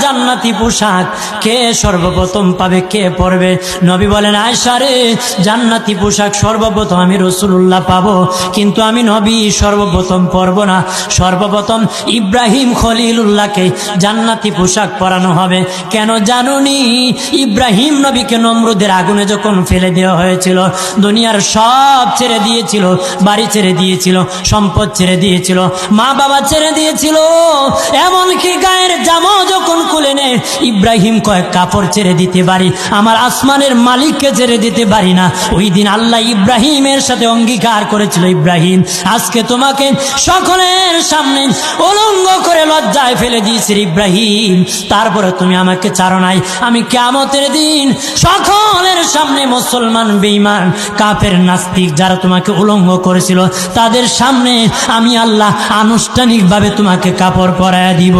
জান্নাতি পোশাক কে সর্বপ্রথম পাবে, কে পরবে? নবী বলেন, আয়েশা রে, জান্নাতি পোশাক সর্বপ্রথম আমি রাসূলুল্লাহ পাবো, কিন্তু আমি নবী সর্বপ্রথম পরব না। সর্বপ্রথম ইব্রাহিম খলিলুল্লাহকে জান্নাতি পোশাক পরানো হবে। কেন জানুনি? ইব্রাহিম নবীকে নমরুদের আগুনে যখন ফেলে দেওয়া হয়েছিল, দুনিয়ার সব ছেড়ে দিয়েছিল, বাড়ি ছেড়ে দিয়েছিল, সম্পদ ছেড়ে দিয়েছিল, মা বাবা ছেড়ে দিয়েছিল, এমনকি গায়ের জামা যখন খুলে নেয়, ইব্রাহিম কয়েক কাপড় ছেড়ে দিতে পারি, আমার আসমানের মালিককে ছেড়ে দিতে পারি না। ওই দিন আল্লাহ ইব্রাহিমের সাথে অঙ্গীকার করেছিল, ইব্রাহিম আজকে তোমাকে সকলের সামনে উলঙ্গ করে লজ্জায় ফেলে দিয়েছি ইব্রাহিম, তারপরে তুমি আমাকে ছাড়ো নাই। আমি কিয়ামতের দিন সকলের সামনে মুসলমান, বেঈমান, কাফের, নাস্তিক যারা তোমাকে উলঙ্গ করেছিল, তাদের সামনে আমি আল্লাহ আনুষ্ঠানিকভাবে তোমাকে কাপড় পরায়া দিব।